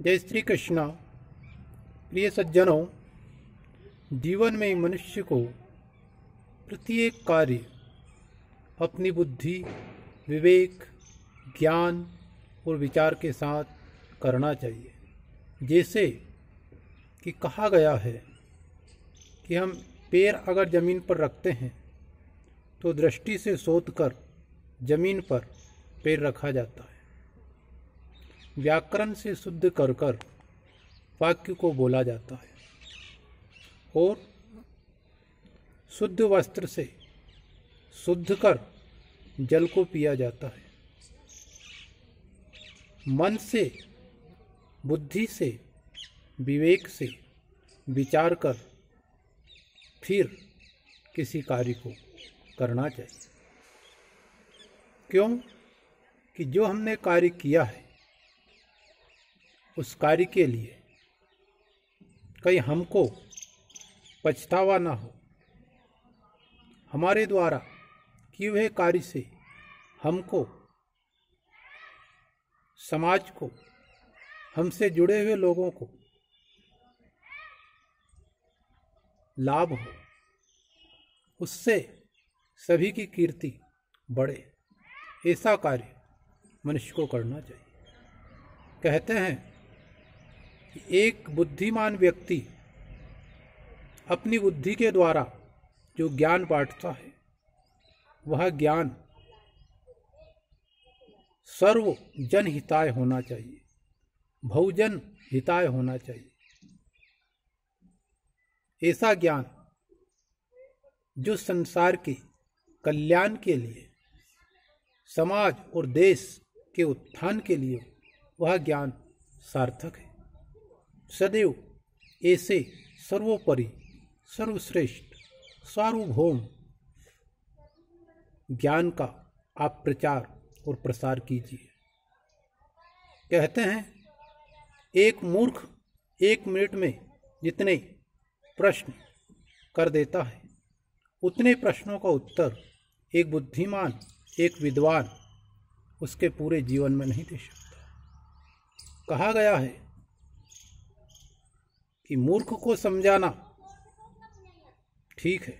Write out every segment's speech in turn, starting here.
जय श्री कृष्ण। प्रिय सज्जनों, जीवन में मनुष्य को प्रत्येक कार्य अपनी बुद्धि, विवेक, ज्ञान और विचार के साथ करना चाहिए। जैसे कि कहा गया है कि हम पैर अगर ज़मीन पर रखते हैं तो दृष्टि से सोच कर ज़मीन पर पैर रखा जाता है। व्याकरण से शुद्ध कर कर वाक्य को बोला जाता है और शुद्ध वस्त्र से शुद्ध कर जल को पिया जाता है। मन से, बुद्धि से, विवेक से विचार कर फिर किसी कार्य को करना चाहिए। क्यों कि जो हमने कार्य किया है उस कार्य के लिए कहीं हमको पछतावा ना हो। हमारे द्वारा किए हुए कार्य से हमको, समाज को, हमसे जुड़े हुए लोगों को लाभ हो, उससे सभी की कीर्ति बढ़े, ऐसा कार्य मनुष्य को करना चाहिए। कहते हैं कि एक बुद्धिमान व्यक्ति अपनी बुद्धि के द्वारा जो ज्ञान बांटता है वह ज्ञान सर्व जन हिताय होना चाहिए, बहुजन हिताय होना चाहिए। ऐसा ज्ञान जो संसार के कल्याण के लिए, समाज और देश के उत्थान के लिए, वह ज्ञान सार्थक है। सदैव ऐसे सर्वोपरि, सर्वश्रेष्ठ, सार्वभौम ज्ञान का आप प्रचार और प्रसार कीजिए। कहते हैं एक मूर्ख 1 मिनट में जितने प्रश्न कर देता है उतने प्रश्नों का उत्तर एक बुद्धिमान, एक विद्वान उसके पूरे जीवन में नहीं दे सकता। कहा गया है कि मूर्ख को समझाना ठीक है,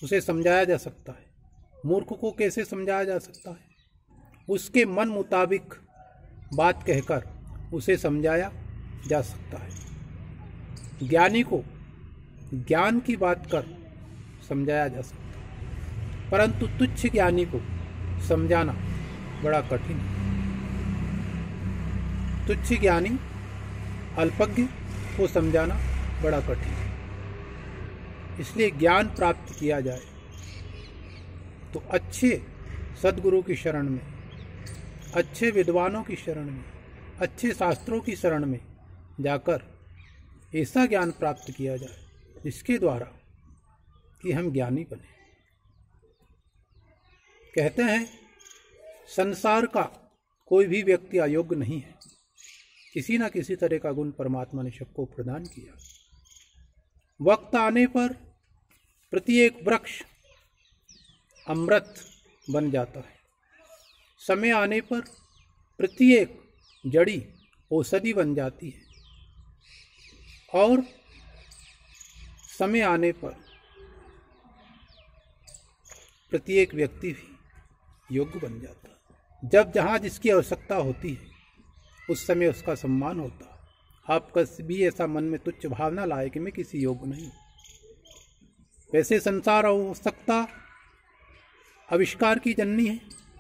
उसे समझाया जा सकता है। मूर्ख को कैसे समझाया जा सकता है? उसके मन मुताबिक बात कहकर उसे समझाया जा सकता है। ज्ञानी को ज्ञान की बात कर समझाया जा सकता है, परंतु तुच्छ ज्ञानी को समझाना बड़ा कठिन है। तुच्छ ज्ञानी, अल्पज्ञ को समझाना बड़ा कठिन है। इसलिए ज्ञान प्राप्त किया जाए तो अच्छे सद्गुरु की शरण में, अच्छे विद्वानों की शरण में, अच्छे शास्त्रों की शरण में जाकर ऐसा ज्ञान प्राप्त किया जाए जिसके द्वारा कि हम ज्ञानी बने। कहते हैं संसार का कोई भी व्यक्ति अयोग्य नहीं है। किसी न किसी तरह का गुण परमात्मा ने सबको प्रदान किया। वक्त आने पर प्रत्येक वृक्ष अमृत बन जाता है। समय आने पर प्रत्येक जड़ी औषधि बन जाती है और समय आने पर प्रत्येक व्यक्ति भी योग्य बन जाता है। जब जहाँ जिसकी आवश्यकता होती है उस समय उसका सम्मान होता है। आप कभी ऐसा मन में तुच्छ भावना लाए कि मैं किसी योग्य नहीं हूँ। वैसे संसार आवश्यकता आविष्कार की जननी है।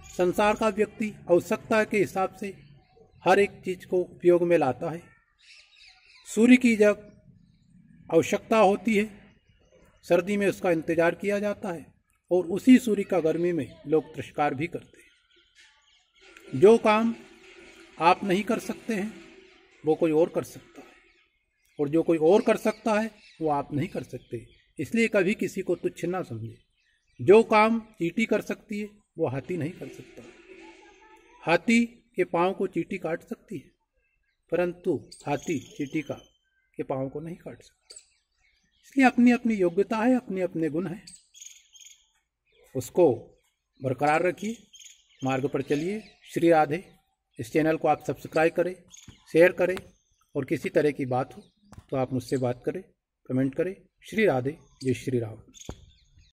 संसार का व्यक्ति आवश्यकता के हिसाब से हर एक चीज को उपयोग में लाता है। सूर्य की जब आवश्यकता होती है, सर्दी में उसका इंतजार किया जाता है और उसी सूर्य का गर्मी में लोग तिरस्कार भी करते हैं। जो काम आप नहीं कर सकते हैं वो कोई और कर सकता है, और जो कोई और कर सकता है वो आप नहीं कर सकते। इसलिए कभी किसी को तुच्छ ना समझे। जो काम चींटी कर सकती है वो हाथी नहीं कर सकता। हाथी के पाँव को चींटी काट सकती है, परंतु हाथी चींटी के पाँव को नहीं काट सकता। इसलिए अपनी अपनी योग्यता है, अपने अपने गुण हैं, उसको बरकरार रखिए, मार्ग पर चलिए। श्री राधे। इस चैनल को आप सब्सक्राइब करें, शेयर करें और किसी तरह की बात हो तो आप मुझसे बात करें, कमेंट करें। श्री राधे, जय श्री राम।